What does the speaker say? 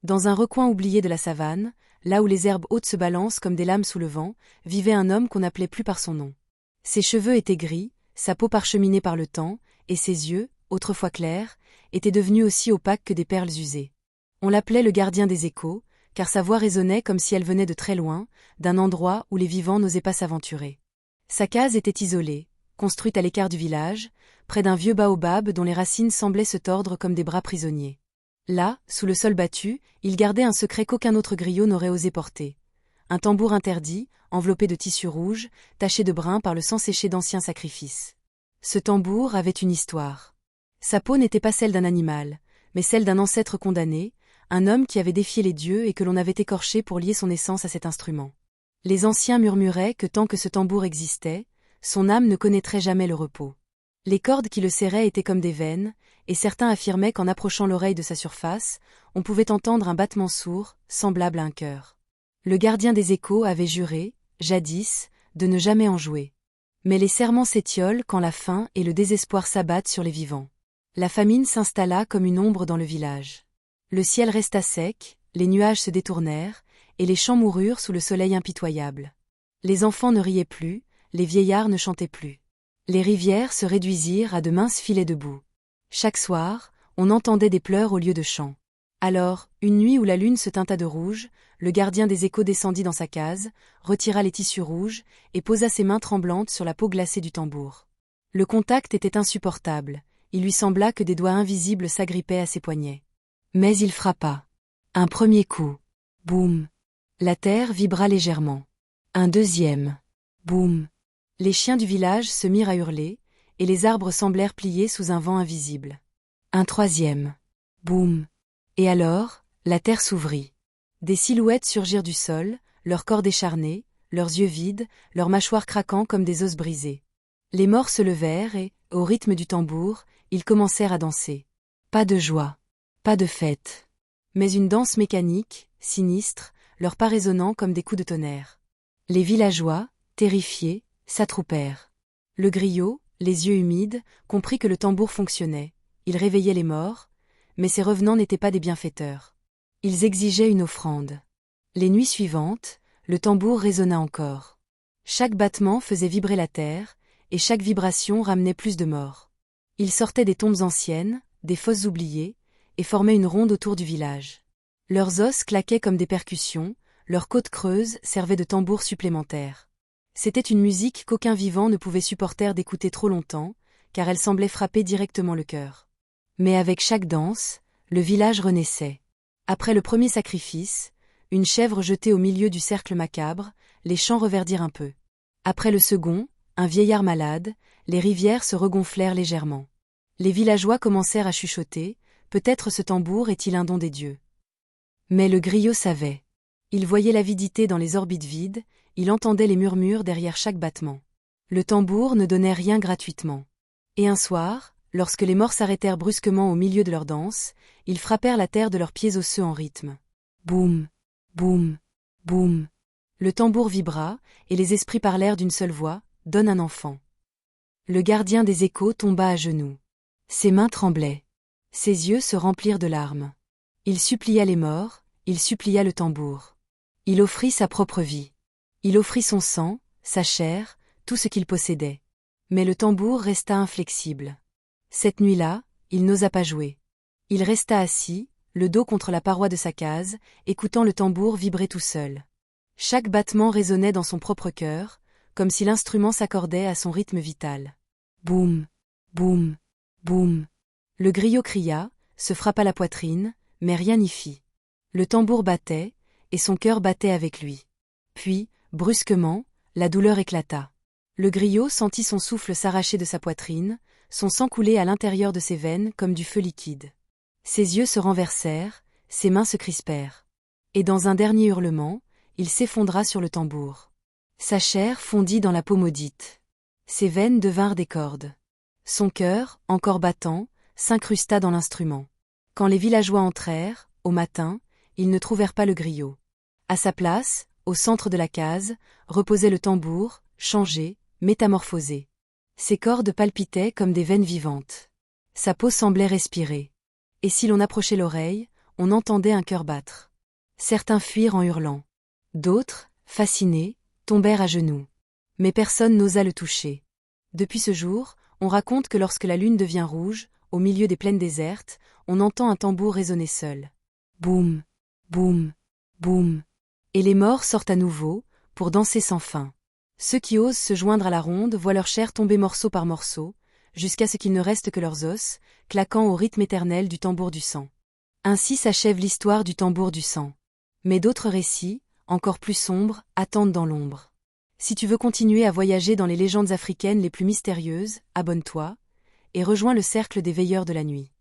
Dans un recoin oublié de la savane, là où les herbes hautes se balancent comme des lames sous le vent, vivait un homme qu'on n'appelait plus par son nom. Ses cheveux étaient gris, sa peau parcheminée par le temps, et ses yeux, autrefois clairs, étaient devenus aussi opaques que des perles usées. On l'appelait le gardien des échos, car sa voix résonnait comme si elle venait de très loin, d'un endroit où les vivants n'osaient pas s'aventurer. Sa case était isolée, construite à l'écart du village, près d'un vieux baobab dont les racines semblaient se tordre comme des bras prisonniers. Là, sous le sol battu, il gardait un secret qu'aucun autre griot n'aurait osé porter. Un tambour interdit, enveloppé de tissu rouge, taché de brun par le sang séché d'anciens sacrifices. Ce tambour avait une histoire. Sa peau n'était pas celle d'un animal, mais celle d'un ancêtre condamné, un homme qui avait défié les dieux et que l'on avait écorché pour lier son essence à cet instrument. Les anciens murmuraient que tant que ce tambour existait, son âme ne connaîtrait jamais le repos. Les cordes qui le serraient étaient comme des veines, et certains affirmaient qu'en approchant l'oreille de sa surface, on pouvait entendre un battement sourd, semblable à un cœur. Le gardien des échos avait juré, jadis, de ne jamais en jouer. Mais les serments s'étiolent quand la faim et le désespoir s'abattent sur les vivants. La famine s'installa comme une ombre dans le village. Le ciel resta sec, les nuages se détournèrent, et les champs moururent sous le soleil impitoyable. Les enfants ne riaient plus, les vieillards ne chantaient plus. Les rivières se réduisirent à de minces filets de boue. Chaque soir, on entendait des pleurs au lieu de chants. Alors, une nuit où la lune se teinta de rouge, le gardien des échos descendit dans sa case, retira les tissus rouges, et posa ses mains tremblantes sur la peau glacée du tambour. Le contact était insupportable, il lui sembla que des doigts invisibles s'agrippaient à ses poignets. Mais il frappa. Un premier coup. Boum. La terre vibra légèrement. Un deuxième. Boum. Les chiens du village se mirent à hurler, et les arbres semblèrent pliés sous un vent invisible. Un troisième. Boum. Et alors, la terre s'ouvrit. Des silhouettes surgirent du sol, leurs corps décharnés, leurs yeux vides, leurs mâchoires craquant comme des os brisés. Les morts se levèrent et, au rythme du tambour, ils commencèrent à danser. Pas de joie. Pas de fête. Mais une danse mécanique, sinistre, leurs pas résonnant comme des coups de tonnerre. Les villageois, terrifiés, s'attroupèrent. Le griot, les yeux humides, comprit que le tambour fonctionnait. Il réveillait les morts, mais ces revenants n'étaient pas des bienfaiteurs. Ils exigeaient une offrande. Les nuits suivantes, le tambour résonna encore. Chaque battement faisait vibrer la terre, et chaque vibration ramenait plus de morts. Ils sortaient des tombes anciennes, des fosses oubliées, et formaient une ronde autour du village. Leurs os claquaient comme des percussions, leurs côtes creuses servaient de tambours supplémentaires. C'était une musique qu'aucun vivant ne pouvait supporter d'écouter trop longtemps, car elle semblait frapper directement le cœur. Mais avec chaque danse, le village renaissait. Après le premier sacrifice, une chèvre jetée au milieu du cercle macabre, les champs reverdirent un peu. Après le second, un vieillard malade, les rivières se regonflèrent légèrement. Les villageois commencèrent à chuchoter, peut-être ce tambour est-il un don des dieux. Mais le griot savait. Il voyait l'avidité dans les orbites vides, il entendait les murmures derrière chaque battement. Le tambour ne donnait rien gratuitement. Et un soir, lorsque les morts s'arrêtèrent brusquement au milieu de leur danse, ils frappèrent la terre de leurs pieds osseux en rythme. Boum, boum, boum. Le tambour vibra, et les esprits parlèrent d'une seule voix, « Donne un enfant ». Le gardien des échos tomba à genoux. Ses mains tremblaient. Ses yeux se remplirent de larmes. Il supplia les morts, il supplia le tambour. Il offrit sa propre vie. Il offrit son sang, sa chair, tout ce qu'il possédait. Mais le tambour resta inflexible. Cette nuit-là, il n'osa pas jouer. Il resta assis, le dos contre la paroi de sa case, écoutant le tambour vibrer tout seul. Chaque battement résonnait dans son propre cœur, comme si l'instrument s'accordait à son rythme vital. Boum, boum, boum. Le griot cria, se frappa la poitrine, mais rien n'y fit. Le tambour battait, et son cœur battait avec lui. Puis, brusquement, la douleur éclata. Le griot sentit son souffle s'arracher de sa poitrine, son sang couler à l'intérieur de ses veines comme du feu liquide. Ses yeux se renversèrent, ses mains se crispèrent. Et dans un dernier hurlement, il s'effondra sur le tambour. Sa chair fondit dans la peau maudite. Ses veines devinrent des cordes. Son cœur, encore battant, s'incrusta dans l'instrument. Quand les villageois entrèrent, au matin, ils ne trouvèrent pas le griot. À sa place, au centre de la case, reposait le tambour, changé, métamorphosé. Ses cordes palpitaient comme des veines vivantes. Sa peau semblait respirer. Et si l'on approchait l'oreille, on entendait un cœur battre. Certains fuirent en hurlant. D'autres, fascinés, tombèrent à genoux. Mais personne n'osa le toucher. Depuis ce jour, on raconte que lorsque la lune devient rouge, au milieu des plaines désertes, on entend un tambour résonner seul. Boum, boum, boum. Et les morts sortent à nouveau, pour danser sans fin. Ceux qui osent se joindre à la ronde voient leur chair tomber morceau par morceau, jusqu'à ce qu'il ne reste que leurs os, claquant au rythme éternel du tambour du sang. Ainsi s'achève l'histoire du tambour du sang. Mais d'autres récits, encore plus sombres, attendent dans l'ombre. Si tu veux continuer à voyager dans les légendes africaines les plus mystérieuses, abonne-toi, et rejoins le cercle des veilleurs de la nuit.